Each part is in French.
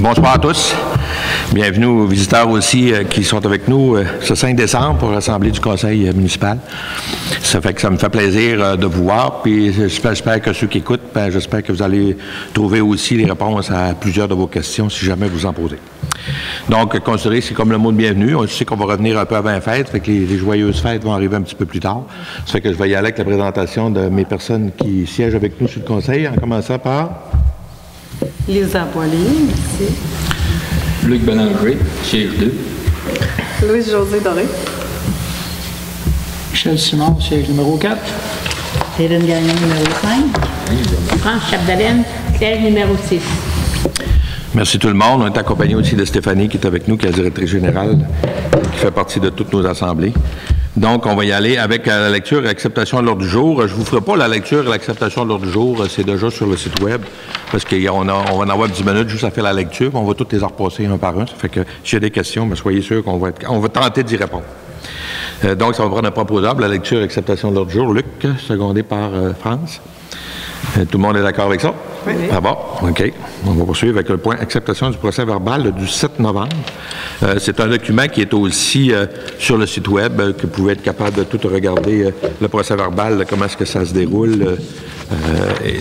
Bonsoir à tous. Bienvenue aux visiteurs aussi qui sont avec nous ce 5 décembre pour l'Assemblée du Conseil municipal. Ça fait que ça me fait plaisir de vous voir, puis j'espère que ceux qui écoutent, j'espère que vous allez trouver aussi les réponses à plusieurs de vos questions si jamais vous en posez. Donc, considérez, c'est comme le mot de bienvenue. On sait qu'on va revenir un peu avant les fêtes, fait que les joyeuses fêtes vont arriver un petit peu plus tard. Ça fait que je vais y aller avec la présentation de mes personnes qui siègent avec nous sur le Conseil, en commençant par... Lisa Boilly, merci. Luc Bélanger, siège 2. Louise-Josée Doré. Michel Simon, siège numéro 4. Céline Gagnon, numéro 5. France Chapdelaine, siège numéro 6. Merci tout le monde. On est accompagné aussi de Stéphanie qui est avec nous, qui est la directrice générale, qui fait partie de toutes nos assemblées. Donc, on va y aller avec la lecture et l'acceptation de l'ordre du jour. Je ne vous ferai pas la lecture et l'acceptation de l'ordre du jour. C'est déjà sur le site web, parce qu'on va en avoir 10 minutes juste à faire la lecture. On va toutes les repasser un par un. Ça fait que s'il y a des questions, mais soyez sûrs qu'on va tenter d'y répondre. Donc, ça va prendre un proposable, la lecture et l'acceptation de l'ordre du jour. Luc, secondé par France. Tout le monde est d'accord avec ça? Oui. Ah bon? OK. On va poursuivre avec le point acceptation du procès verbal du 7 novembre. C'est un document qui est aussi sur le site web, que vous pouvez être capable de tout regarder, le procès verbal, comment est-ce que ça se déroule.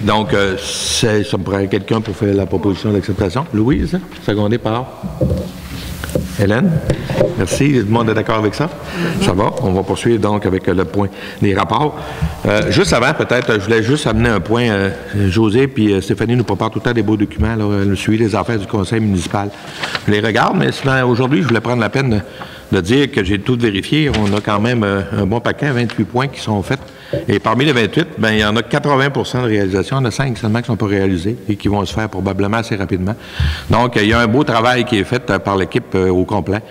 Donc, ça me prend quelqu'un pour faire la proposition d'acceptation. Louise, secondée par Hélène. Merci. Tout le monde est d'accord avec ça? Ça va. On va poursuivre donc avec le point des rapports. Juste avant, peut-être, je voulais juste amener un point. José puis Stéphanie nous préparent tout le temps des beaux documents, là, le suivi des affaires du conseil municipal. Je les regarde, mais aujourd'hui, je voulais prendre la peine de dire que j'ai tout vérifié. On a quand même un bon paquet, 28 points qui sont faits. Et parmi les 28, bien, il y en a 80 de réalisation. Il y en a 5 seulement qui ne sont pas réalisés et qui vont se faire probablement assez rapidement. Donc, il y a un beau travail qui est fait par l'équipe au complet.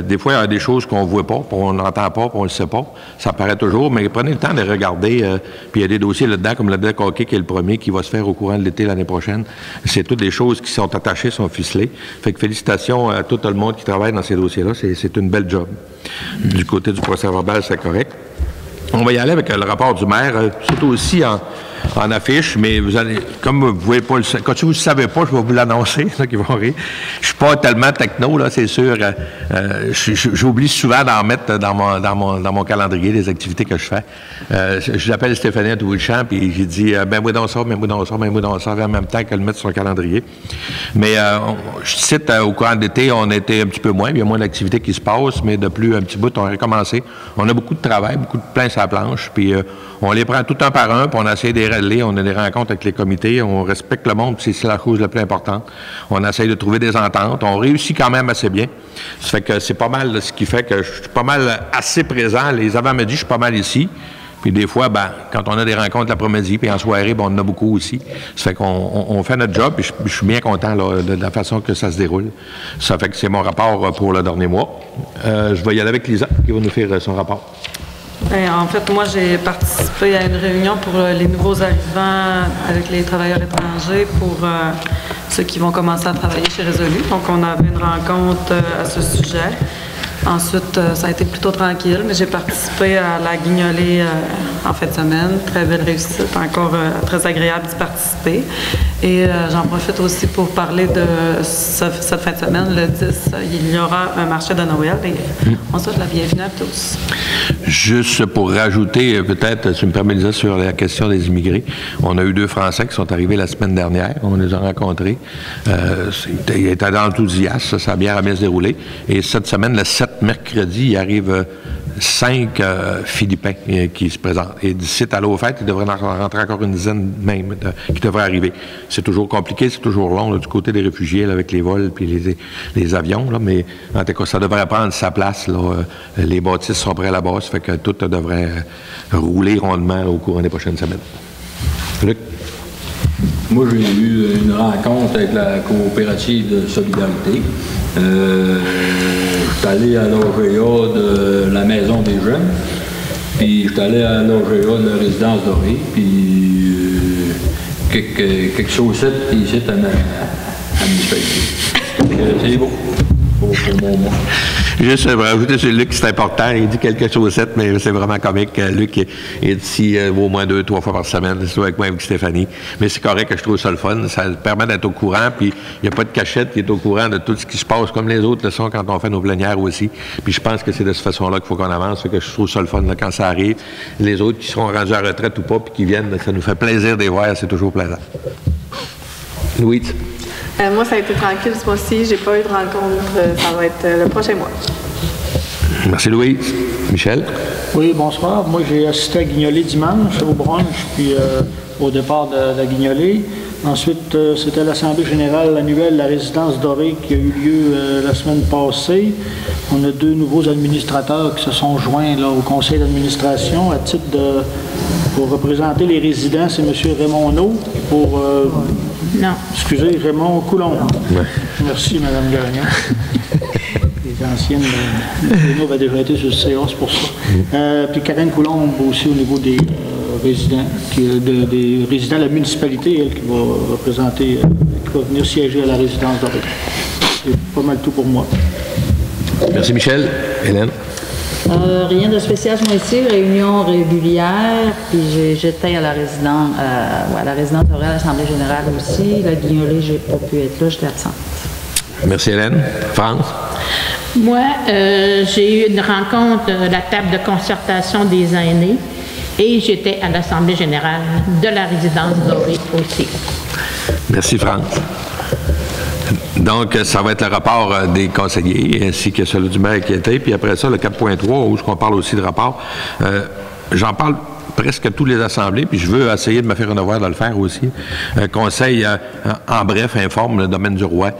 Des fois, il y a des choses qu'on ne voit pas, on n'entend pas, on ne le sait pas. Ça paraît toujours, mais prenez le temps de regarder. Puis il y a des dossiers là-dedans, comme le deck hockey qui est le premier, qui va se faire au courant de l'été l'année prochaine. C'est toutes des choses qui sont attachées, sont ficelées. Fait que félicitations à tout le monde qui travaille dans ces dossiers-là. C'est une belle job. Du côté du procès verbal, c'est correct. On va y aller avec le rapport du maire. C'est aussi en affiche, mais vous allez, comme vous ne pouvez pas le quand vous ne savez pas, je vais vous l'annoncer, ça qui vont rire. Je suis pas tellement techno, là, c'est sûr. J'oublie souvent d'en mettre dans mon calendrier les activités que je fais. J'appelle Stéphanie à tout le champ, puis j'ai dit, ben moi dans ça, en même temps qu'elle le mettre sur le calendrier. Mais je cite, au courant de l'été, on était un petit peu moins, il y a moins d'activités qui se passent, mais depuis un petit bout, on a recommencé. On a beaucoup de travail, beaucoup de plans sur la planche, puis on les prend tout un par un, puis on essaie de les régler, on a des rencontres avec les comités, on respecte le monde, c'est la chose la plus importante. On essaie de trouver des ententes, on réussit quand même assez bien. Ça fait que c'est pas mal là, ce qui fait que je suis pas mal assez présent. Les avant-midi, je suis pas mal ici. Puis des fois, ben, quand on a des rencontres l'après-midi, puis en soirée, ben, on en a beaucoup aussi. Ça fait qu'on fait notre job, puis je suis bien content là, de la façon que ça se déroule. Ça fait que c'est mon rapport pour le dernier mois. Je vais y aller avec Lisa, qui va nous faire son rapport. En fait, moi, j'ai participé à une réunion pour les nouveaux arrivants avec les travailleurs étrangers pour ceux qui vont commencer à travailler chez Résolu. Donc, on avait une rencontre à ce sujet. Ensuite, ça a été plutôt tranquille, mais j'ai participé à la guignolée en fin de semaine. Très belle réussite, encore très agréable d'y participer. Et j'en profite aussi pour parler de cette fin de semaine, le 10, il y aura un marché de Noël et on souhaite la bienvenue à tous. Juste pour rajouter, peut-être, si tu me permets de dire sur la question des immigrés, on a eu 2 Français qui sont arrivés la semaine dernière, on les a rencontrés. Ils étaient dans l'enthousiasme, ça a bien se dérouler. Et cette semaine, le 7 mercredi, il arrive 5 Philippins qui se présentent. Et d'ici à l'eau fête, il devrait en rentrer encore une dizaine même qui devraient arriver. C'est toujours compliqué, c'est toujours long là, du côté des réfugiés là, avec les vols puis les avions, là, mais en tout cas, ça devrait prendre sa place. Là. Les bâtisses sont prêts là-bas, ça fait que tout devrait rouler rondement là, au cours des prochaines semaines. Luc? Moi, j'ai eu une rencontre avec la coopérative de solidarité. Je suis allé à l'OGA de la Maison des Jeunes, puis je suis allé à l'OGA de la Résidence Dorée, puis quelques chaussettes ici à me specter. C'est beau. pour mon mot. Juste rajouter sur Luc, c'est important. Il dit quelques chaussettes, mais c'est vraiment comique. Luc est ici au moins 2-3 fois par semaine, c'est avec moi avec Stéphanie. Mais c'est correct que je trouve ça le fun. Ça permet d'être au courant, puis il n'y a pas de cachette qui est au courant de tout ce qui se passe, comme les autres le sont quand on fait nos plénières aussi. Puis je pense que c'est de cette façon-là qu'il faut qu'on avance. Fait que je trouve ça le fun là, quand ça arrive. Les autres qui seront rendus à la retraite ou pas, puis qui viennent, ça nous fait plaisir de les voir. C'est toujours plaisant. Louise? Moi, ça a été tranquille ce mois-ci. J'ai pas eu de rencontre. Ça va être le prochain mois. Merci, Louise. Michel? Oui, bonsoir. Moi, j'ai assisté à Guignolé dimanche, au brunch, puis au départ de la Guignolé. Ensuite, c'était l'Assemblée générale annuelle de la résidence dorée qui a eu lieu la semaine passée. On a 2 nouveaux administrateurs qui se sont joints là, au conseil d'administration à titre pour représenter les résidents. C'est M. Raymond No pour... Excusez, Raymond Coulon. Ouais. Merci, Mme Gagnon. Les anciennes, Bruno avait déjà été sur le CA, c'est pour ça. Puis Karen Coulombe aussi au niveau des résidents, des résidents de la municipalité, elle, qui va représenter, qui va venir siéger à la résidence dorée. C'est pas mal tout pour moi. Merci, Michel. Hélène? Rien de spécial ce mois-ci, réunion régulière, puis j'étais à la résidence dorée à l'Assemblée générale aussi. La Guignolée, j'ai pas pu être là, j'étais absente. Merci, Hélène. France? Moi, j'ai eu une rencontre de la table de concertation des aînés et j'étais à l'Assemblée générale de la résidence dorée aussi. Merci, France. Donc, ça va être le rapport des conseillers ainsi que celui du maire qui était. Puis après ça, le 4.3, où on parle aussi de rapport. J'en parle presque à tous les assemblées, puis je veux essayer de me faire un devoir de le faire aussi. Conseil, en bref, informe le domaine du roi.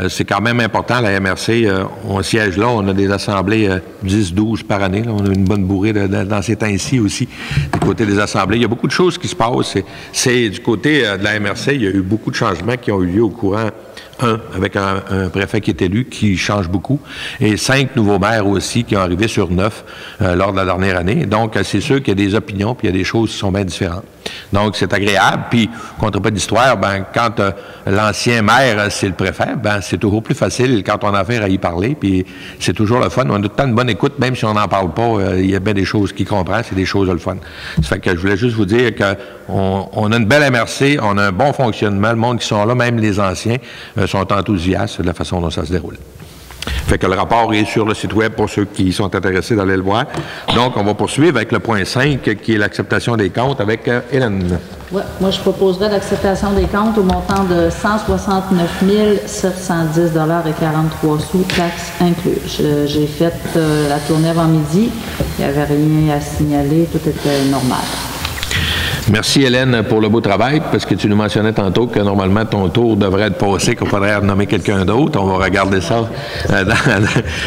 C'est quand même important, la MRC, on siège là, on a des assemblées 10-12 par année, là, on a une bonne bourrée dans ces temps-ci aussi, du côté des assemblées. Il y a beaucoup de choses qui se passent. C'est du côté de la MRC, il y a eu beaucoup de changements qui ont eu lieu au courant avec un préfet qui est élu, qui change beaucoup, et 5 nouveaux maires aussi qui ont arrivé sur 9 lors de la dernière année. Donc, c'est sûr qu'il y a des opinions, puis il y a des choses qui sont bien différentes. Donc, c'est agréable. Puis, contre pas d'histoire, ben, quand l'ancien maire, c'est le préfet, ben, c'est toujours plus facile quand on a affaire à y parler, puis c'est toujours le fun. On a tout le temps une bonne écoute, même si on n'en parle pas, il y a bien des choses qu'il comprend, c'est des choses le fun. Ça fait que je voulais juste vous dire qu'on a une belle MRC, on a un bon fonctionnement, le monde qui sont là, même les anciens, sont enthousiastes de la façon dont ça se déroule. Fait que le rapport est sur le site web pour ceux qui sont intéressés d'aller le voir. Donc, on va poursuivre avec le point 5, qui est l'acceptation des comptes avec Hélène. Ouais, moi, je proposerais l'acceptation des comptes au montant de 169 710 $ et 43 sous, taxes incluses. J'ai fait la tournée avant midi. Il n'y avait rien à signaler. Tout était normal. Merci, Hélène, pour le beau travail, parce que tu nous mentionnais tantôt que normalement ton tour devrait être passé, qu'il faudrait nommer quelqu'un d'autre. On va regarder ça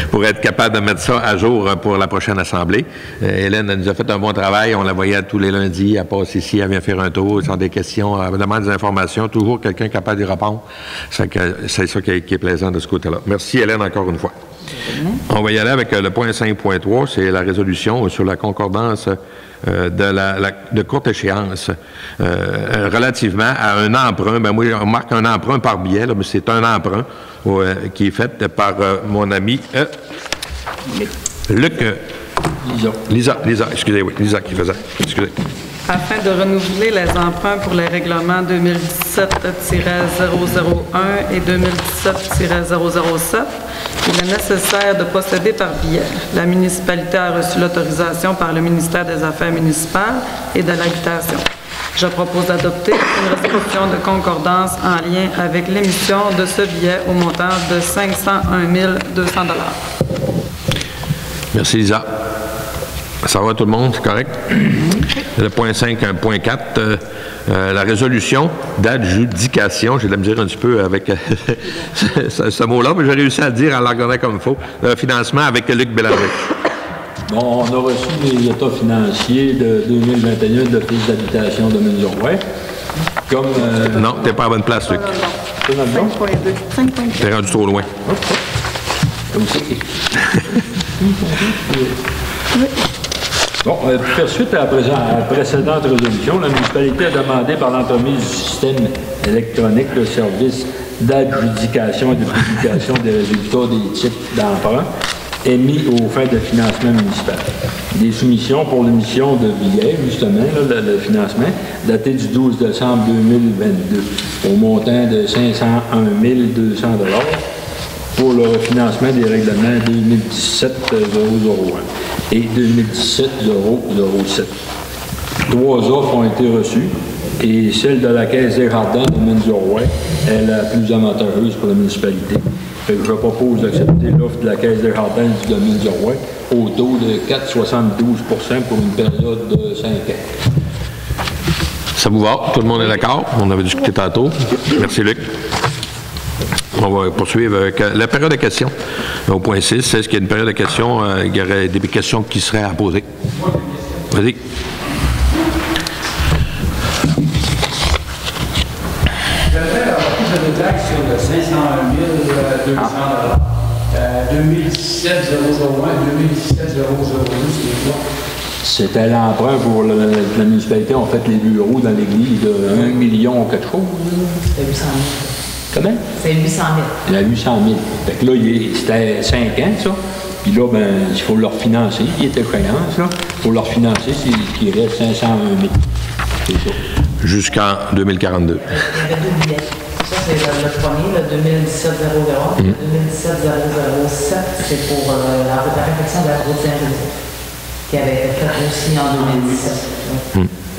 pour être capable de mettre ça à jour pour la prochaine assemblée. Hélène elle nous a fait un bon travail. On la voyait tous les lundis. Elle passe ici, elle vient faire un tour, sans des questions, elle demande des informations. Toujours quelqu'un capable d'y répondre. C'est ça qui est plaisant de ce côté-là. Merci, Hélène, encore une fois. On va y aller avec le point 5.3, c'est la résolution sur la concordance de courte échéance relativement à un emprunt. Ben moi, on marque un emprunt par billet, là, mais c'est un emprunt qui est fait par mon ami Luc. Lisa, excusez, oui, Lisa qui faisait. Excusez. Afin de renouveler les emprunts pour les règlements 2017-001 et 2017-007, il est nécessaire de procéder par billet. La municipalité a reçu l'autorisation par le ministère des Affaires municipales et de l'Habitation. Je propose d'adopter une résolution de concordance en lien avec l'émission de ce billet au montant de 501 200 $. Merci, Lisa. Ça va tout le monde, c'est correct? Le point 5, point 4, la résolution d'adjudication, j'ai de la misère un petit peu avec ce mot-là, mais j'ai réussi à le dire en l'engrenant comme il faut, le financement avec Luc Bélanger. Bon, on a reçu les états financiers de 2021 de l'Office d'habitation de Domaine-du-Roi. Comme... Non, t'es pas à la bonne place, Luc. 5.2. T'es rendu trop loin. Comme ça. Bon, pour faire suite à la précédente résolution, la municipalité a demandé par l'entremise du système électronique de service d'adjudication et de publication des résultats des titres d'emprunt émis aux fins de financement municipal. Des soumissions pour l'émission de billets, justement, là, le financement, daté du 12 décembre 2022, au montant de 501 200 $ pour le refinancement des règlements 2017-001 et 2017-007. 3 offres ont été reçues et celle de la Caisse des Jardins de Minzorouin est la plus avantageuse pour la municipalité. Fait que je propose d'accepter l'offre de la Caisse des Jardins du domaine du Roi au taux de 4,72 pour une période de 5 ans. Ça vous va? Tout le monde est d'accord? On avait discuté tantôt. Merci, Luc. On va poursuivre avec la période de questions. Au point 6, est-ce qu'il y a une période de questions? Il y aurait des questions qui seraient à poser. Vas-y. Sur le 501 200 $. 2017 001, 2017 002, c'est quoi? C'était l'emprunt pour la municipalité. On fait les bureaux dans l'église de 1 million quelque chose. C'était 800 000. Comment? C'est 800 000. Il y a 800 000. Fait que là, c'était 5 ans, ça. Puis là, ben, il faut leur financer. Il était créance, là. Il faut leur financer, c'est qu'il reste 501 000. C'est ça. Jusqu'en 2042. Il y avait 2 billets. Ça, c'est le premier, le 2017-001. Le 2017-007, c'est pour la réfection de la route Saint-Joseph, qui avait été faite aussi en 2017.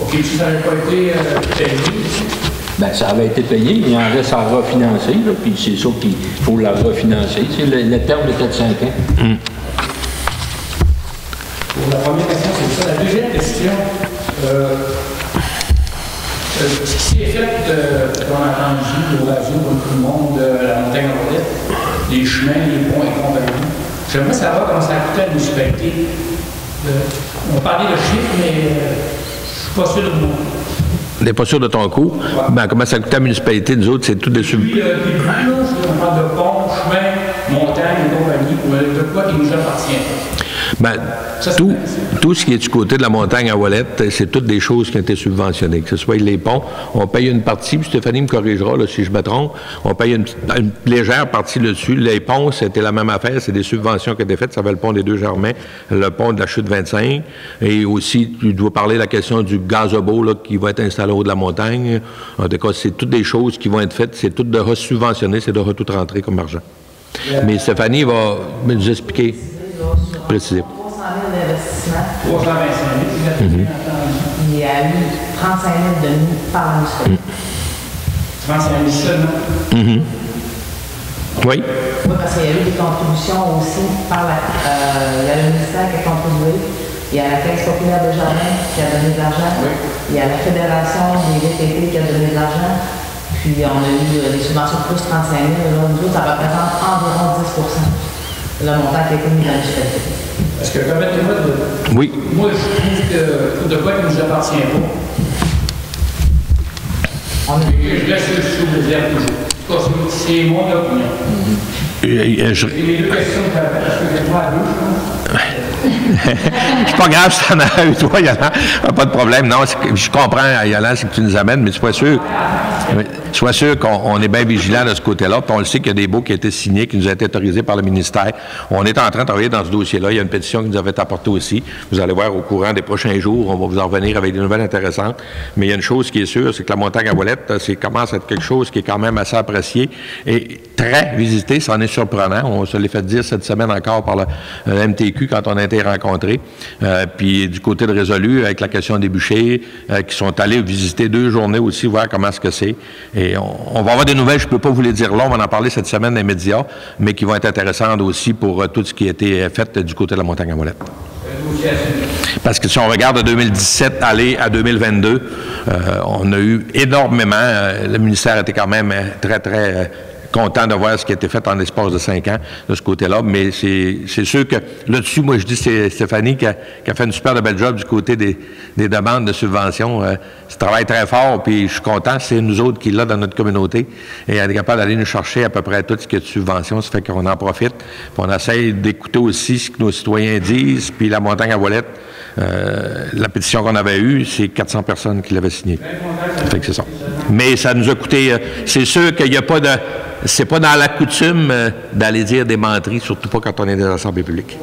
OK, si ça n'avait pas été payé? Bien, ça avait été payé, mais il en reste à refinancer, là, puis c'est ça qu'il faut la refinancer. Le terme était de 5 ans. Pour la première question, c'est ça. La deuxième question, ce qui s'est fait, on a entendu au radio, comme tout le monde, la montagne en Rolette, les chemins, les ponts et compagnie. J'aimerais savoir comment ça a coûté à la municipalité. On parlait de chiffres, mais je ne suis pas sûr de moi. Tu n'es pas sûr de ton coût? Ouais. Ben, comment ça coûte à la municipalité? Nous autres, c'est tout des subventions. On parle de ponts, chemins, montagnes et compagnie, de quoi qui nous appartient. Ben, tout ce qui est du côté de la montagne à Ouellette, c'est toutes des choses qui ont été subventionnées. Que ce soit les ponts, on paye une partie, puis Stéphanie me corrigera là, si je me trompe, on paye une légère partie là-dessus. Les ponts, c'était la même affaire, c'est des subventions qui étaient faites. Ça va le pont des Deux-Germains, le pont de la Chute 25, et aussi, tu dois parler de la question du gazebo là, qui va être installé au haut de la montagne. En tout cas, c'est toutes des choses qui vont être faites, c'est tout de resubventionner, c'est de tout rentrer comme argent. Mais Stéphanie va nous expliquer. Préciser. 300 000 d'investissement. 325 000. Il y a eu 35 000 de nous par la municipalité. 35 000 seulement? Oui. Oui, parce qu'il y a eu des contributions aussi par la... il y a le ministère qui a contribué. Il y a la Caisse populaire de Jardin qui a donné de l'argent. Oui. Il y a la Fédération des VTT qui a donné de l'argent. Puis on a eu des subventions de plus 35 000. Là, nous autres, ça représente environ 10% le montant qui a été mis dans la municipalité. Parce que, permettez-moi de... Oui. Moi, je trouve que de quoi qui ne nous appartient pas. Je reste sous réserve toujours. C'est mon opinion. Les deux questions que j'avais, parce que j'ai droit à deux, c'est pas grave si t'en as eu, toi, Yolande. Pas de problème. Non, je comprends, Yolande, c'est que tu nous amènes, mais sois sûr qu'on est bien vigilant de ce côté-là. Puis on le sait qu'il y a des baux qui ont été signés, qui nous ont été autorisés par le ministère. On est en train de travailler dans ce dossier-là. Il y a une pétition qui nous avait été apportée aussi. Vous allez voir au courant des prochains jours, on va vous en revenir avec des nouvelles intéressantes. Mais il y a une chose qui est sûre, c'est que la montagne à Ouellette, c'est commence à être quelque chose qui est quand même assez apprécié et très visité. Ça en est surprenant. On se l'est fait dire cette semaine encore par le MTQ quand on a été rencontrés. Puis du côté de Résolu, avec la question des bûchers, qui sont allés visiter 2 journées aussi, voir comment est-ce que c'est. Et on va avoir des nouvelles, je ne peux pas vous les dire là, on va en parler cette semaine dans les médias, mais qui vont être intéressantes aussi pour tout ce qui a été fait du côté de la montagne à Ouellette. Parce que si on regarde de 2017 aller à 2022, on a eu énormément, le ministère était quand même très, très content de voir ce qui a été fait en l'espace de 5 ans de ce côté-là, mais c'est sûr que là-dessus, moi je dis c'est Stéphanie qui a fait une super belle job du côté des demandes de subventions. Ça travaille très fort, puis je suis content, c'est nous autres qui l'a dans notre communauté, et elle est capable d'aller nous chercher à peu près tout ce qui est de subventions, ça fait qu'on en profite, puis on essaye d'écouter aussi ce que nos citoyens disent, puis la montagne à Ouellette, la pétition qu'on avait eue, c'est 400 personnes qui l'avaient signée. Fait que c'est ça. Mais ça nous a coûté, c'est sûr qu'il n'y a pas de c'est pas dans la coutume d'aller dire des menteries, surtout pas quand on est dans les assemblées publiques.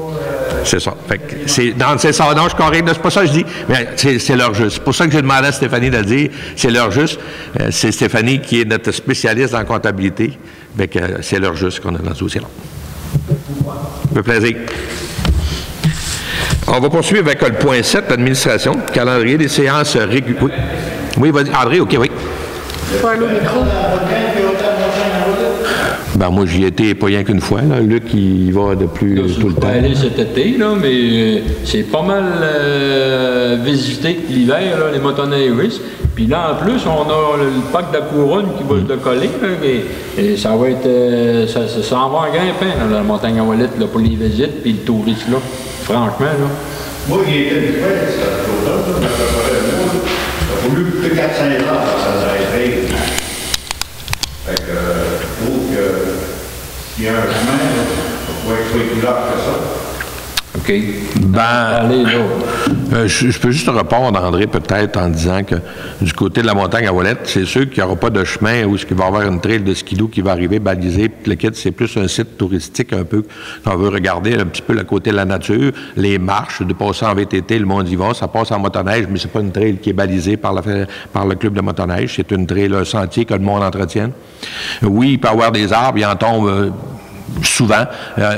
C'est ça. Fait que c'est ça. Non, je corrige. C'est pas ça que je dis, mais c'est l'heure juste. C'est pour ça que j'ai demandé à Stéphanie de le dire. C'est l'heure juste. C'est Stéphanie qui est notre spécialiste en comptabilité. Fait que c'est l'heure juste qu'on a dans ce dossier-là. Ça fait plaisir. On va poursuivre avec le point 7, l'administration, calendrier des séances régulières. Oui, oui, vas-y. André, OK, oui. Parle au micro. Ben, moi, j'y étais pas rien qu'une fois. Là. Luc, il va de plus Là, tout le temps. Je suis pas allé cet été, là, mais c'est pas mal visité l'hiver, là, les motoneigistes. Puis là, en plus, on a le parc de la Couronne qui va se coller. Là, et ça va être... ça en va en grimpant, là, la montagne à Ouellette, là, pour les visites puis le tourisme, là. Franchement, là. Moi, il était une fois, ça a voulu plus 4-5 ans, ça a été. Fait que, je trouve qu'il y a un chemin, ça pourrait être plus large que ça. OK. Ben, Allez, là. Je peux juste répondre, André, peut-être, en disant que du côté de la montagne à Ouellette, c'est sûr qu'il n'y aura pas de chemin où il va y avoir une trail de skidoo qui va arriver balisée, puis le kit, c'est plus un site touristique un peu. On veut regarder un petit peu le côté de la nature, les marches, de passer en VTT, le monde y va, ça passe en motoneige, mais c'est pas une trail qui est balisée par le club de motoneige, c'est une trail, un sentier que le monde entretienne. Oui, il peut y avoir des arbres, il en tombe... souvent,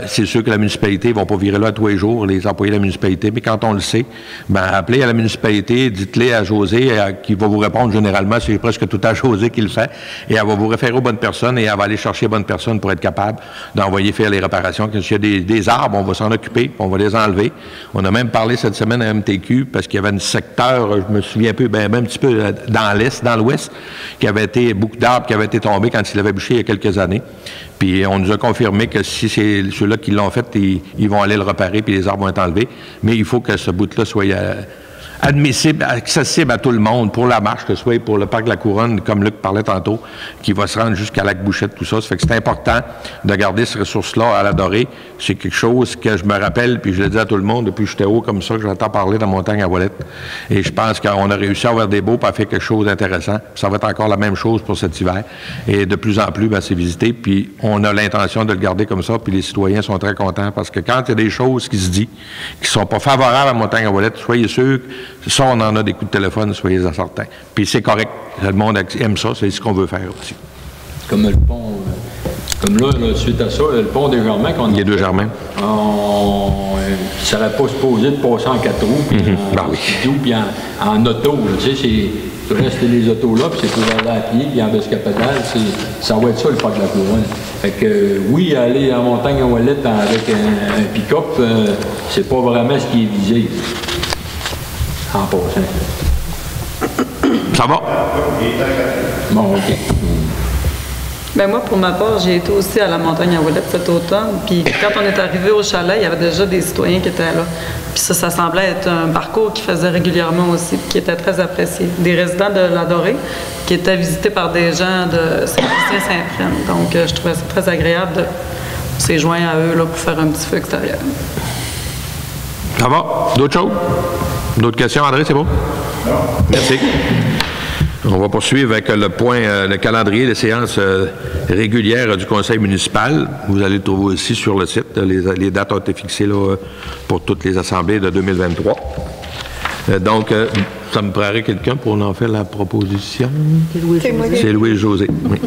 c'est sûr que la municipalité ne va pas virer là tous les jours, les employés de la municipalité, mais quand on le sait, ben appelez à la municipalité, dites-les à José, qui va vous répondre généralement, c'est presque tout à José qui le fait, et elle va vous référer aux bonnes personnes, et elle va aller chercher les bonnes personnes pour être capable d'envoyer faire les réparations. Quand il y a des arbres, on va s'en occuper, on va les enlever. On a même parlé cette semaine à MTQ, parce qu'il y avait un secteur, je me souviens un peu, ben, un petit peu dans l'est, dans l'ouest, qui avait été, beaucoup d'arbres qui avaient été tombés quand il avait bûché il y a quelques années. Puis on nous a confirmé que si c'est ceux-là qui l'ont fait, ils vont aller le réparer, puis les arbres vont être enlevés. Mais il faut que ce bout-là soit admissible, accessible à tout le monde pour la marche, que ce soit pour le parc de la Couronne, comme Luc parlait tantôt, qui va se rendre jusqu'à Lac-Bouchette, tout ça. Ça fait que c'est important de garder ces ressources-là à la Dorée. C'est quelque chose que je me rappelle, puis je le dis à tout le monde, depuis que j'étais haut comme ça, que j'entends parler de la montagne à Ouellette. Et je pense qu'on a réussi à avoir des beaux, puis à faire quelque chose d'intéressant. Ça va être encore la même chose pour cet hiver. Et de plus en plus, ben, c'est visité, puis on a l'intention de le garder comme ça, puis les citoyens sont très contents, parce que quand il y a des choses qui se disent, qui sont pas favorables à la montagne à Ouellette, soyez sûrs que ça, on en a des coups de téléphone, soyez-en certains. Puis c'est correct. Le monde aime ça, c'est ce qu'on veut faire aussi. Comme le pont, comme là, suite à ça, le pont des Germains qu'on a. Il y a deux Germains. Ça n'aurait pas supposé de passer en 4 roues, puis en skidoo, puis en auto. Là, tu sais, c'est rester les autos là, puis c'est pour aller à pied, puis en escapédale, ça va être ça le parc de la Couronne. Fait que oui, aller en montagne à Ouellette avec un pick-up, c'est pas vraiment ce qui est visé. En passant. Ça va? Bon, OK. Ben moi, pour ma part, j'ai été aussi à la montagne à Ouellette cet automne. Puis quand on est arrivé au chalet, il y avait déjà des citoyens qui étaient là. Puis ça semblait être un parcours qui faisait régulièrement aussi, qui était très apprécié. Des résidents de la Dorée qui étaient visités par des gens de Saint-Christien-Saint-Prène. Donc, je trouvais ça très agréable de s'y joindre à eux là, pour faire un petit feu extérieur. Ça va? D'autres choses? D'autres questions, André, c'est bon? Non. Merci. On va poursuivre avec le point, le calendrier des séances régulières du conseil municipal. Vous allez le trouver aussi sur le site. Les dates ont été fixées là, pour toutes les assemblées de 2023. Donc, ça me prendrait quelqu'un pour en faire la proposition. C'est Louis-José. Oui.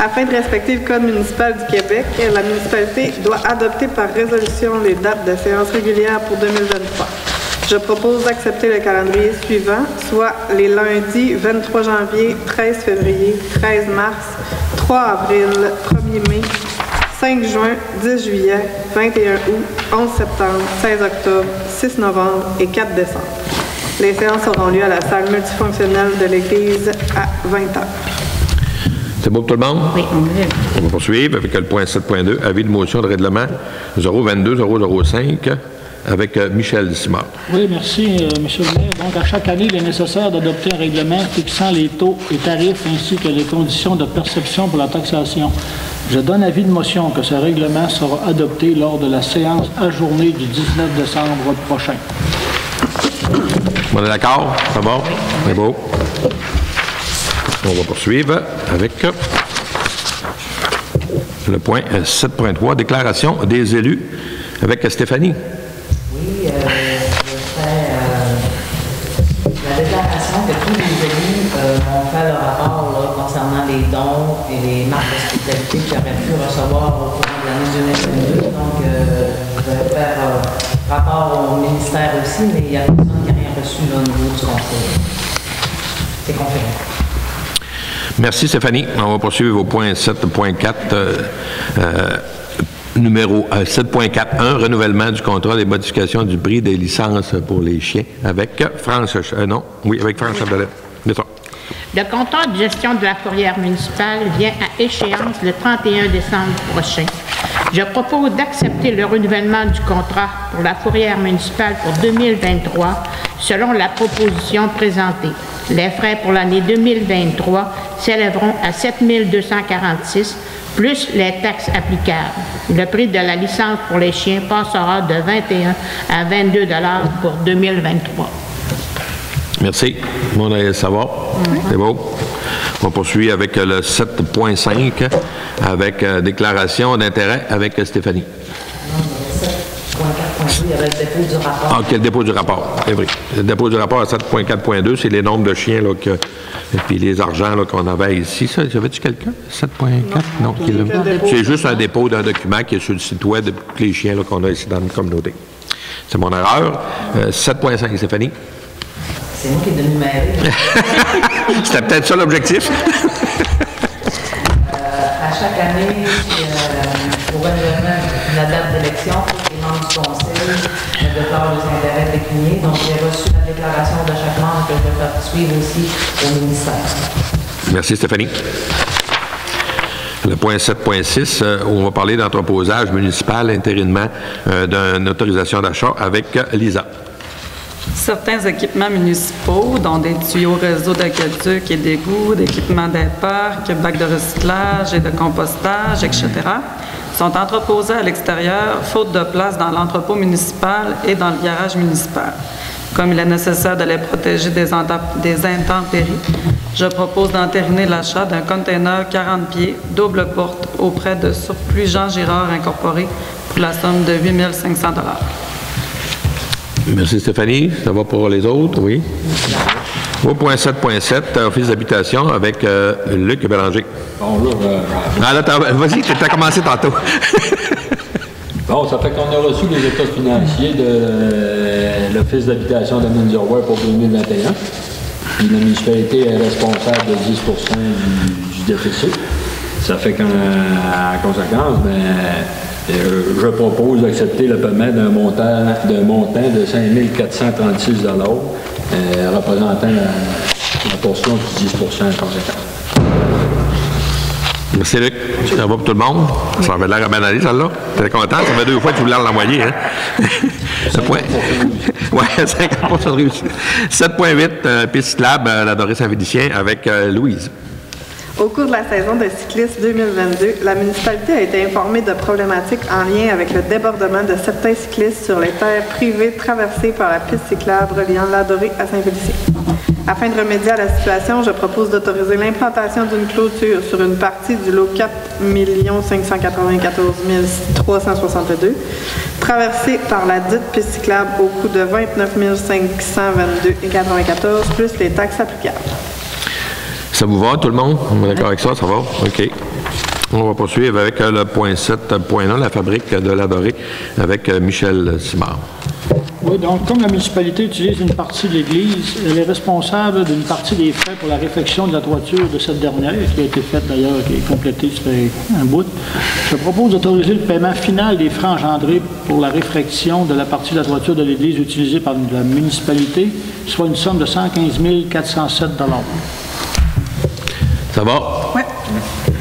Afin de respecter le Code municipal du Québec, la municipalité doit adopter par résolution les dates de séances régulières pour 2023. Je propose d'accepter le calendrier suivant, soit les lundis 23 janvier, 13 février, 13 mars, 3 avril, 1er mai, 5 juin, 10 juillet, 21 août, 11 septembre, 16 octobre, 6 novembre et 4 décembre. Les séances auront lieu à la salle multifonctionnelle de l'Église à 20h. C'est bon pour tout le monde? Oui, on va poursuivre avec le point 7.2, avis de motion de règlement 022-005 avec Michel Simard. Oui, merci, M. le maire. Donc, à chaque année, il est nécessaire d'adopter un règlement fixant les taux et tarifs ainsi que les conditions de perception pour la taxation. Je donne avis de motion que ce règlement sera adopté lors de la séance ajournée du 19 décembre prochain. On est d'accord? Ça va? C'est beau. On va poursuivre avec Le point 7.3, déclaration des élus avec Stéphanie. Oui, je fais la déclaration que tous les élus ont fait le rapport là, concernant les dons et les marques d'hospitalité qu'ils auraient pu recevoir au cours de l'année 2022. Donc, je vais faire rapport au ministère aussi, mais il n'y a personne qui n'a rien reçu là, au niveau du conseil. C'est confirmé. Merci Stéphanie. On va poursuivre au point 7.4. Numéro 7.4.1, renouvellement du contrat des modifications du prix des licences pour les chiens avec France Chapdelaine. Le contrat de gestion de la fourrière municipale vient à échéance le 31 décembre prochain. Je propose d'accepter le renouvellement du contrat pour la fourrière municipale pour 2023 selon la proposition présentée. Les frais pour l'année 2023 s'élèveront à 7 246 plus les taxes applicables. Le prix de la licence pour les chiens passera de 21 à 22 $ pour 2023. Merci. On a le savoir. C'est beau. On poursuit avec le 7.5 avec déclaration d'intérêt avec Stéphanie. Il y avait le dépôt du rapport. Ah, OK, le dépôt du rapport. C'est vrai. Le dépôt du rapport à 7.4.2, c'est les nombres de chiens là, et puis les argents là, qu'on avait ici. Ça, j'avais-tu quelqu'un? 7.4? Non. C'est juste un dépôt d'un document qui est sur le site web de tous les chiens là, qu'on a ici dans notre communauté. C'est mon erreur. 7.5, Stéphanie. C'est moi qui ai dénuméré. C'était peut-être ça l'objectif. À chaque année, au renouvellement de la date d'élection, les membres du conseil déclarent les intérêts pécuniaires. Donc, j'ai reçu la déclaration de chaque membre que je vais faire suivre aussi au ministère. Merci, Stéphanie. Le point 7.6, où on va parler d'entreposage municipal intérinement d'une autorisation d'achat avec Lisa. Certains équipements municipaux, dont des tuyaux réseaux d'aqueduc et d'égouts, d'équipements des parcs, bacs de recyclage et de compostage, etc., sont entreposés à l'extérieur, faute de place dans l'entrepôt municipal et dans le garage municipal. Comme il est nécessaire de les protéger des intempéries, je propose d'entériner l'achat d'un container 40 pieds, double porte, auprès de Surplus Jean Girard Incorporé pour la somme de 8 500 $. Merci Stéphanie. Ça va pour les autres, oui. Au point 7.7, Office d'habitation avec Luc Bélanger. Bonjour. Vas-y, tu as commencé tantôt. Bon, ça fait qu'on a reçu les états financiers de l'Office d'habitation de Windsor pour 2021. Puis la municipalité est responsable de 10 du déficit. Ça fait qu'en conséquence, je propose d'accepter le paiement d'un montant de 5 436 $, représentant la portion de 10 en conséquence. Merci Luc. Ça va pour tout le monde? Ça avait l'air à bien aller, celle-là. T'es content? Ça fait 2 fois que tu voulais l'envoyer, hein? Oui, 50% de réussite. 7.8, piste cyclable, la Dorée Saint-Félicien avec Louise. Au cours de la saison de cyclisme 2022, la municipalité a été informée de problématiques en lien avec le débordement de certains cyclistes sur les terres privées traversées par la piste cyclable reliant la Dorée à Saint-Félicien. Afin de remédier à la situation, je propose d'autoriser l'implantation d'une clôture sur une partie du lot 4 594 362, traversée par la dite piste cyclable au coût de 29 522,94 plus les taxes applicables. Ça vous va, tout le monde? On est d'accord avec ça? Ça va? OK. On va poursuivre avec le point 7.1, la fabrique de la Dorée, avec Michel Simard. Oui, donc, comme la municipalité utilise une partie de l'église, elle est responsable d'une partie des frais pour la réfection de la toiture de cette dernière, qui a été faite d'ailleurs, qui est complétée sur un bout. Je propose d'autoriser le paiement final des frais engendrés pour la réfection de la partie de la toiture de l'église utilisée par la municipalité, soit une somme de 115 407 $. Ça va? Oui.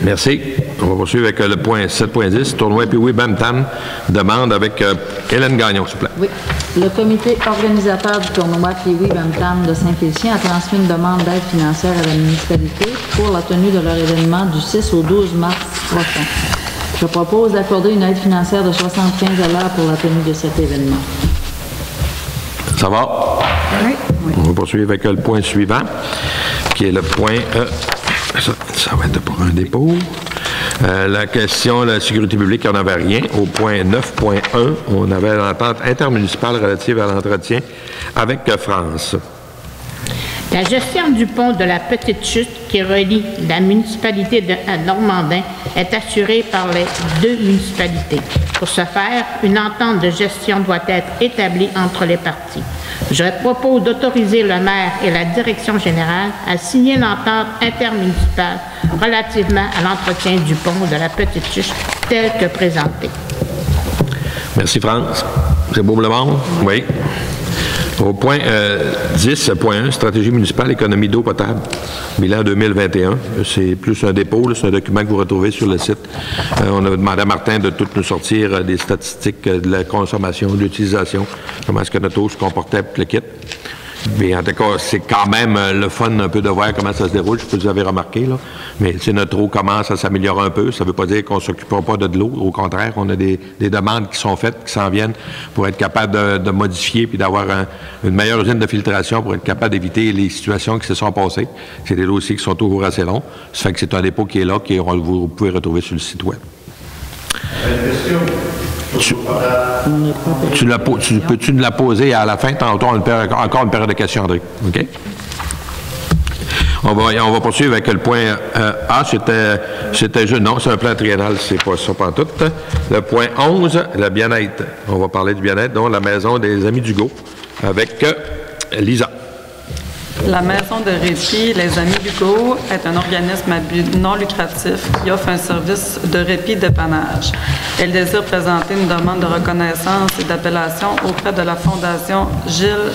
Merci. On va poursuivre avec le point 7.10, tournoi Pee-Wee Bam Tam, demande avec Hélène Gagnon, s'il vous plaît. Oui. Le comité organisateur du tournoi Pee-Wee Bam Tam de Saint-Félicien a transmis une demande d'aide financière à la municipalité pour la tenue de leur événement du 6 au 12 mars prochain. Je propose d'accorder une aide financière de 75 $ pour la tenue de cet événement. Ça va? Oui. On va poursuivre avec le point suivant, qui est le point... ça va être pour un dépôt. La question de la sécurité publique, il n'y en avait rien. Au point 9.1, on avait l'entente intermunicipale relative à l'entretien avec France. La gestion du pont de la Petite Chute qui relie la municipalité de Normandin est assurée par les deux municipalités. Pour ce faire, une entente de gestion doit être établie entre les parties. Je propose d'autoriser le maire et la direction générale à signer l'entente intermunicipale relativement à l'entretien du pont de la Petite Chute tel que présenté. Merci, France. C'est beau, le monde? Oui. Au point 10.1, stratégie municipale, économie d'eau potable, bilan 2021. C'est plus un dépôt, c'est un document que vous retrouvez sur le site. On a demandé à Martin de tout nous sortir des statistiques de la consommation, de l'utilisation, comment est-ce que notre eau se comportait pour le kit. Mais en tout cas, c'est quand même le fun un peu de voir comment ça se déroule. Je sais pas si vous avez remarqué, là. Mais notre eau commence à s'améliorer un peu. Ça ne veut pas dire qu'on ne s'occupera pas de l'eau. Au contraire, on a des demandes qui sont faites, qui s'en viennent pour être capable de modifier puis d'avoir une meilleure usine de filtration pour être capable d'éviter les situations qui se sont passées. C'est des dossiers qui sont toujours assez longs. Ça fait que c'est un dépôt qui est là, vous pouvez retrouver sur le site web. Peux-tu nous la poser à la fin? Tantôt, encore une période de questions, André. OK? On va poursuivre avec le point A. C'était juste. Non, c'est un plan triennal, c'est pas ça pantoute. Le point 11, le bien-être. On va parler du bien-être, donc la maison des Amis d'Hugo, avec Lisa. La Maison de répit Les Amis d'Hugo est un organisme à but non lucratif qui offre un service de répit dépannage. Elle désire présenter une demande de reconnaissance et d'appellation auprès de la Fondation Gilles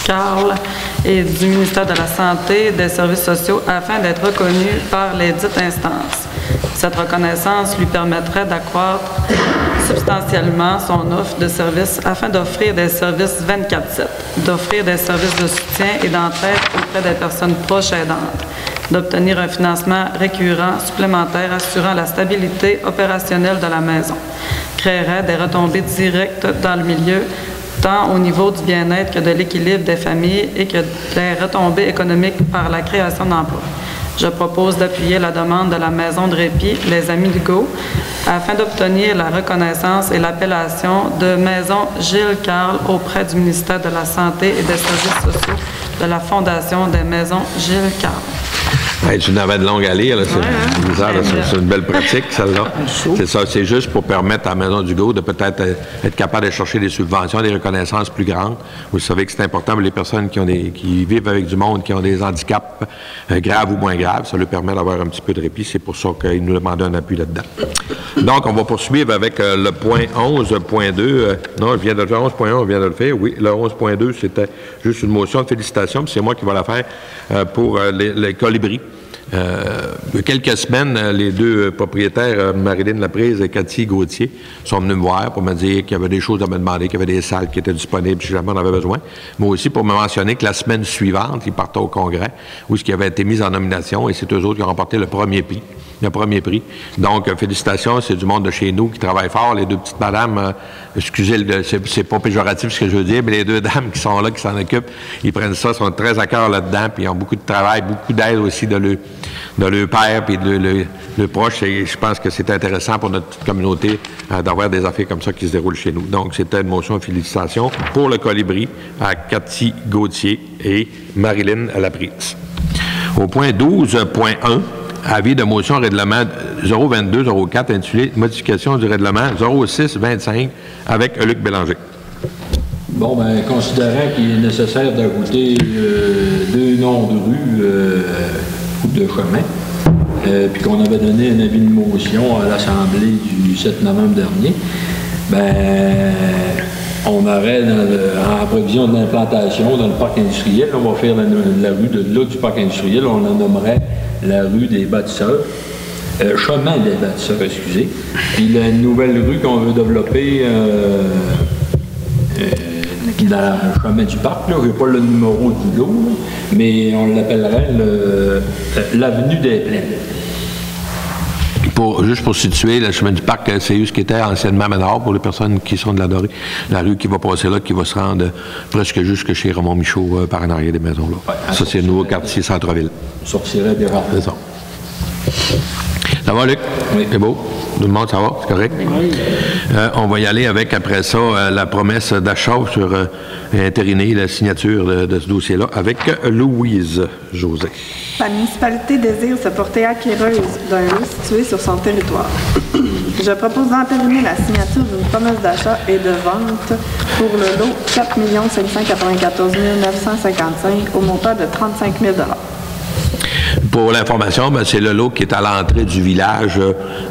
Carle et du ministère de la Santé et des Services sociaux afin d'être reconnue par les dites instances. Cette reconnaissance lui permettrait d'accroître substantiellement son offre de services afin d'offrir des services 24/7, d'offrir des services de soutien et d'entraide auprès des personnes proches aidantes, d'obtenir un financement récurrent supplémentaire assurant la stabilité opérationnelle de la maison, créerait des retombées directes dans le milieu, tant au niveau du bien-être que de l'équilibre des familles et que des retombées économiques par la création d'emplois. Je propose d'appuyer la demande de la Maison de répit Les Amis d'Hugo afin d'obtenir la reconnaissance et l'appellation de Maison Gilles Carle auprès du ministère de la Santé et des Services sociaux de la Fondation des Maisons Gilles Carle. Hey, tu n'avais de longue allée, là, c'est une belle pratique, celle-là. C'est ça, c'est juste pour permettre à la Maison d'Hugo de peut-être être capable de chercher des subventions, des reconnaissances plus grandes. Vous savez que c'est important pour les personnes qui vivent avec du monde, qui ont des handicaps graves ou moins graves. Ça leur permet d'avoir un petit peu de répit. C'est pour ça qu'ils nous demandent un appui là-dedans. Donc, on va poursuivre avec le point 11.2. Non, je viens de le faire, 11.1, on vient de le faire. Oui, le 11.2, c'était juste une motion de félicitations, puis c'est moi qui vais la faire pour les colibris. Il y a quelques semaines, les deux propriétaires, Marilyn Laprise et Cathy Gauthier, sont venus me voir pour me dire qu'il y avait des choses à me demander, qu'il y avait des salles qui étaient disponibles si jamais on avait besoin. Mais aussi pour me mentionner que la semaine suivante, ils partaient au congrès où ce qui avait été mis en nomination et c'est eux autres qui ont remporté le premier prix. Donc, félicitations, c'est du monde de chez nous qui travaille fort. Les deux petites madames, excusez, c'est pas péjoratif ce que je veux dire, mais les deux dames qui sont là, qui s'en occupent, ils prennent ça, sont très à cœur là-dedans, puis ils ont beaucoup de travail, beaucoup d'aide aussi de leur père, puis de leurs proches. Et je pense que c'est intéressant pour notre petite communauté d'avoir des affaires comme ça qui se déroulent chez nous. Donc, c'était une motion de félicitations pour le colibri à Cathy Gauthier et Marilyn Laprise. Au point 12.1, avis de motion règlement 022-04 intitulé modification du règlement 06-25 avec Luc Bélanger. Bon, bien, considérant qu'il est nécessaire d'ajouter deux noms de rue ou de chemin, puis qu'on avait donné un avis de motion à l'Assemblée du 7 novembre dernier, ben on aurait, en prévision de l'implantation dans le parc industriel, on va faire la rue de là du parc industriel, on la nommerait la rue des bâtisseurs, chemin des bâtisseurs, excusez. Puis la nouvelle rue qu'on veut développer dans le chemin du parc, je n'ai pas le numéro du lot, là, mais on l'appellerait l'avenue des Plaines. Juste pour situer, le chemin du parc, c'est ce qui était anciennement Ménard pour les personnes qui sont de la Dorée. La rue qui va passer là, qui va se rendre presque jusque chez Raymond Michaud par en arrière des maisons là. Ouais, ça, c'est le nouveau quartier centre-ville. Sortirait des rares. C'est ça. Ça va, Luc? Oui. C'est beau? Tout le monde, ça va? C'est correct? Oui. On va y aller avec, après ça, la promesse d'achat sur intériné, la signature de ce dossier-là, avec Louise José. La municipalité désire se porter acquéreuse d'un lot situé sur son territoire. Je propose d'entériner la signature d'une promesse d'achat et de vente pour le lot 4 594 955 au montant de 35 000 $. Pour l'information, c'est le lot qui est à l'entrée du village,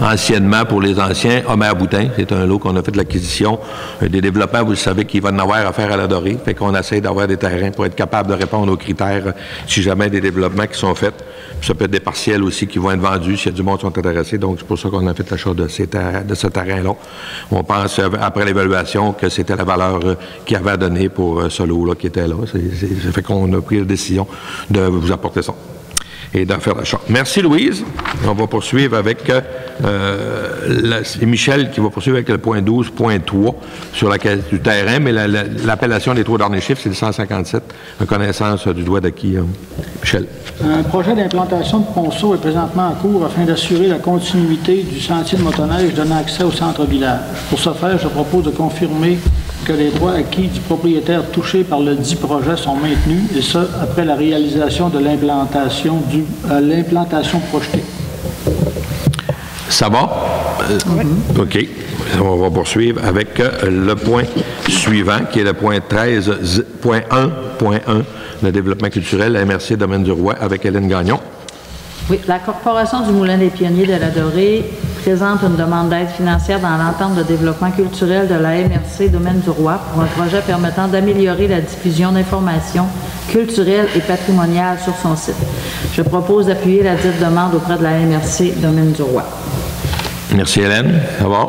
anciennement pour les anciens, Homer Boutin. C'est un lot qu'on a fait de l'acquisition. Des développements, vous le savez, qu'il va en avoir à faire à la Dorée. Fait qu'on essaie d'avoir des terrains pour être capable de répondre aux critères si jamais des développements qui sont faits. Puis ça peut être des partiels aussi qui vont être vendus s'il y a du monde qui sont intéressés. Donc, c'est pour ça qu'on a fait l'achat de ce terrain-là. On pense, après l'évaluation, que c'était la valeur qu'il avait à donner pour ce lot-là qui était là. Ça fait qu'on a pris la décision de vous apporter ça et d'en faire l'achat. Merci, Louise. On va poursuivre avec Michel qui va poursuivre avec le point 12.3 sur la qualité du terrain, mais l'appellation des trois derniers chiffres, c'est le 157. Reconnaissance du droit d'acquis. Michel. Un projet d'implantation de ponceau est présentement en cours afin d'assurer la continuité du sentier de motoneige donnant accès au centre-village. Pour ce faire, je propose de confirmer que les droits acquis du propriétaire touché par le dit projet sont maintenus, et ce, après la réalisation de l'implantation projetée. Ça va? Oui. OK. On va poursuivre avec le point suivant, qui est le point 13.1.1, le développement culturel, la MRC Domaine du Roi, avec Hélène Gagnon. Oui, la Corporation du Moulin des Pionniers de la Dorée présente une demande d'aide financière dans l'entente de développement culturel de la MRC Domaine du Roi pour un projet permettant d'améliorer la diffusion d'informations culturelles et patrimoniales sur son site. Je propose d'appuyer la dite demande auprès de la MRC Domaine du Roi. Merci, Hélène. Ça va?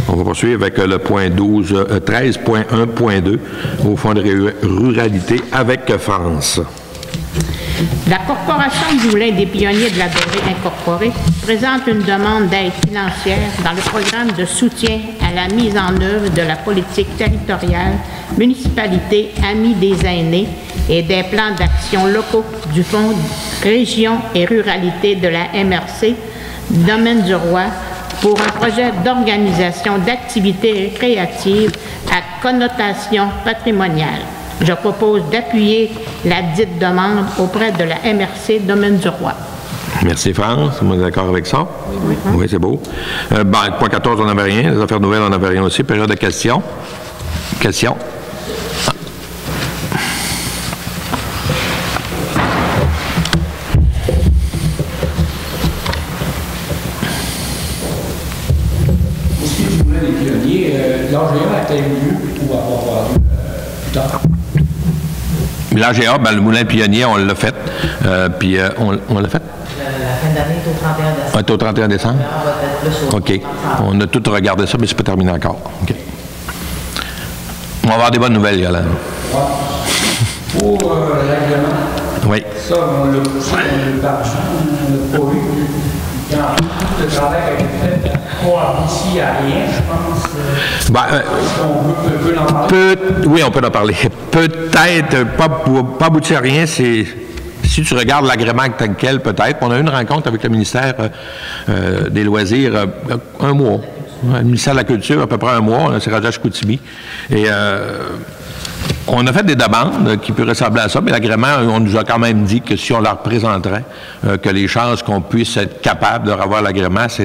On va poursuivre avec le point 13.1.2 au Fonds de ruralité avec France. La Corporation du Moulin des Pionniers de la Dorée Incorporée présente une demande d'aide financière dans le programme de soutien à la mise en œuvre de la politique territoriale, municipalité, amis des aînés et des plans d'action locaux du Fonds Région et Ruralité de la MRC, Domaine du Roi, pour un projet d'organisation d'activités récréatives à connotation patrimoniale. Je propose d'appuyer la dite demande auprès de la MRC Domaine du Roi. Merci, France. Vous êtes d'accord avec ça? Oui. Oui, c'est beau. Point 14, on n'avait rien. Les affaires nouvelles, on n'avait rien aussi. Période de questions. Questions? Aussi, du Moulin des Pionniers, l'AGA a-t-elle eu lieu ou va avoir lieu plus tard? L'AGA, le Moulin Pionnier, on l'a fait. Puis on l'a fait? La fin d'année est au 31 décembre. On est au 31 décembre? On va être plus au OK. On a tout regardé ça, mais c'est pas terminé encore. OK. On va avoir des bonnes nouvelles, Yolande. Pour l'agrément, oui. Ça, on l'a poussé, on l'a battu, on l'a pas eu. Il y a tout le travail qui a été fait, pas abouti à rien, je pense. On peut en parler? Oui, on peut en parler. Peut-être pas aboutir à rien, c'est... Si tu regardes l'agrément tel quel, peut-être. On a eu une rencontre avec le ministère des Loisirs un mois. Le ministère de la Culture, à peu près un mois. On s'est rendu à Chicoutimi. Et on a fait des demandes qui peuvent ressembler à ça, mais l'agrément, on nous a quand même dit que si on leur présenterait, que les chances qu'on puisse être capable de revoir l'agrément, ce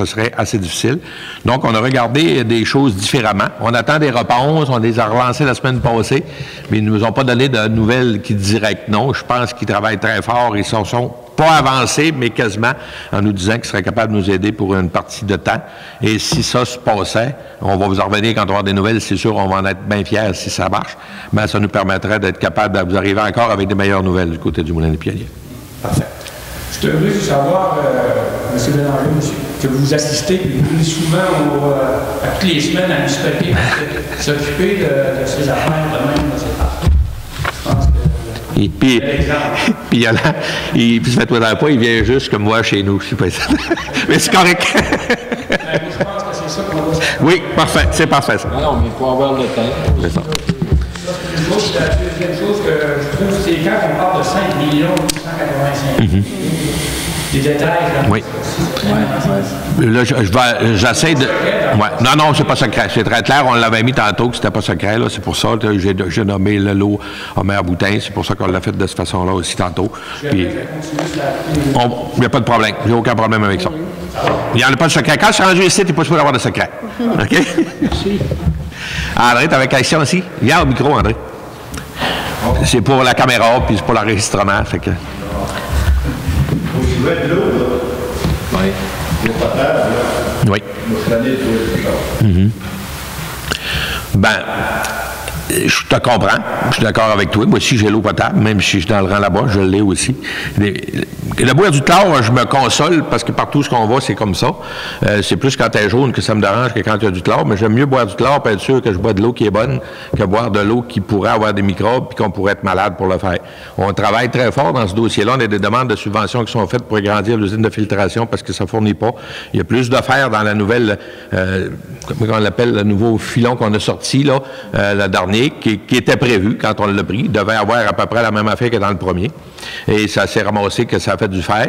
serait assez difficile. Donc, on a regardé des choses différemment. On attend des réponses, on les a relancées la semaine passée, mais ils ne nous ont pas donné de nouvelles qui diraient que non. Je pense qu'ils travaillent très fort, ils sont pas avancés, mais quasiment en nous disant qu'ils seraient capables de nous aider pour une partie de temps. Et si ça se passait, on va vous en revenir quand on va avoir des nouvelles, c'est sûr, on va en être bien fiers si ça marche. Mais ça nous permettrait d'être capable de vous arriver encore avec des meilleures nouvelles du côté du Moulin des Pionniers. Parfait. Je te voulais juste savoir, M. Bélanger, que vous assistez souvent à toutes les semaines à la municipalité pour s'occuper de ces affaires de même, de cette partie. Je pense que... Et puis, il se fait tout dans le pas, il vient juste comme moi chez nous. Je sais pas ça. Mais c'est correct. Je pense que c'est ça qu'on doit faire. Oui, parfait. C'est parfait, ça. Non, mais il faut avoir le temps. C'est ça. La deuxième chose que je trouve, c'est quand on parle de 5 885 000. des détails. Là. Oui. Là, j'essaie de... Ouais. Non, c'est pas secret. C'est très clair. On l'avait mis tantôt que c'était pas secret. C'est pour ça que j'ai nommé le lot Omer Boutin. C'est pour ça qu'on l'a fait de cette façon-là aussi tantôt. Il n'y a pas de problème. J'ai aucun problème avec ça. Il n'y en a pas de secret. Quand je suis rendu ici, tu n'es pas supposé avoir de secret. OK? Merci. André, tu avais question aussi? Viens au micro, André. C'est pour la caméra, puis c'est pour l'enregistrement. Fait que... Au sujet de l'eau, là. Oui. L'eau potable, là. Oui. Ben, je te comprends. Je suis d'accord avec toi. Moi aussi, j'ai l'eau potable, même si je suis dans le rang là-bas, je l'ai aussi. Le boire du chlore, je me console parce que partout ce qu'on va, c'est comme ça. C'est plus quand elle est jaune que ça me dérange que quand il y a du chlore, mais j'aime mieux boire du chlore pour être sûr que je bois de l'eau qui est bonne que boire de l'eau qui pourrait avoir des microbes puis qu'on pourrait être malade pour le faire. On travaille très fort dans ce dossier-là. On a des demandes de subventions qui sont faites pour agrandir l'usine de filtration parce que ça ne fournit pas. Il y a plus de fer dans la nouvelle, comment on l'appelle, le nouveau filon qu'on a sorti, là, la dernière, qui était prévu quand on l'a pris. Il devait avoir à peu près la même affaire que dans le premier. Et ça s'est ramassé que ça a fait du fer.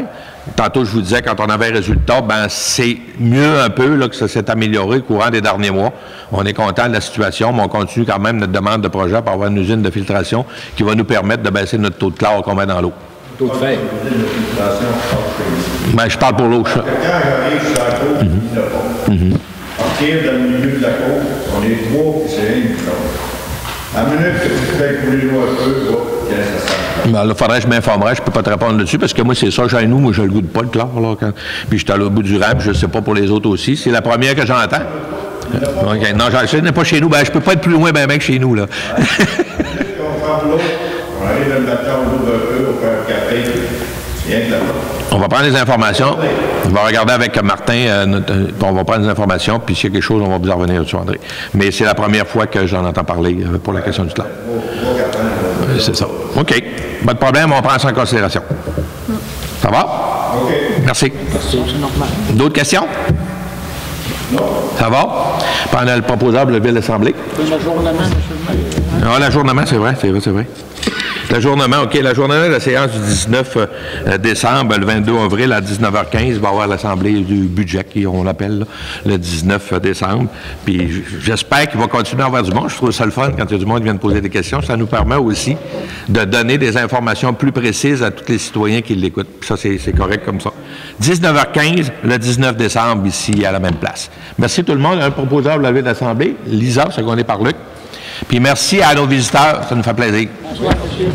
Tantôt, je vous disais, quand on avait un résultat, ben c'est mieux un peu là, que ça s'est amélioré au courant des derniers mois. On est content de la situation, mais on continue quand même notre demande de projet pour avoir une usine de filtration qui va nous permettre de baisser notre taux de chlore qu'on met dans l'eau. Taux de fer. Ben, je parle pour l'eau. Quand j'arrive sur la côte, il n'y a pas. Partir dans le milieu de la côte, on est trois, puis c'est rien du tout. À la minute que tu fais couler l'eau un peu, qu'est-ce que ça sent? Ben, là, faudrait que je m'informerais, je peux pas te répondre là-dessus, parce que moi, c'est ça, chez nous, moi, je le goûte pas, le chlore, là, puis je suis allé au bout du rang, puis je sais pas pour les autres aussi. C'est la première que j'entends. Okay. Non, je n'est pas chez nous, ben, je peux pas être plus loin, ben, que chez nous, là. On prend l'eau, on arrive dans le matin, on ouvre un peu, on fait un café, rien que là-bas. On va prendre les informations. On va regarder avec Martin, on va prendre les informations, puis s'il y a quelque chose, on va vous en revenir dessus, André. Mais c'est la première fois que j'en entends parler pour la question du chlore. C'est ça. OK. Pas de problème, on prend ça en considération. Ça va? OK. Merci. C'est normal. D'autres questions? Non. Ça va? Pendant le proposable, le l'Assemblée. L'ajournement, M. le maire. Ah, l'ajournement, c'est vrai. L'ajournement, OK. L'ajournement de la séance du 19 décembre, le 22 avril à 19h15, il va y avoir l'Assemblée du budget, on l'appelle, le 19 décembre. Puis j'espère qu'il va continuer à avoir du monde. Je trouve ça le fun quand il y a du monde qui vient de poser des questions. Ça nous permet aussi de donner des informations plus précises à tous les citoyens qui l'écoutent. Ça, c'est correct comme ça. 19h15, le 19 décembre, ici, à la même place. Merci tout le monde. Un proposable à la ville d'Assemblée, Lisa, secondé par Luc. Puis merci à nos visiteurs, ça nous fait plaisir. Bonsoir, monsieur.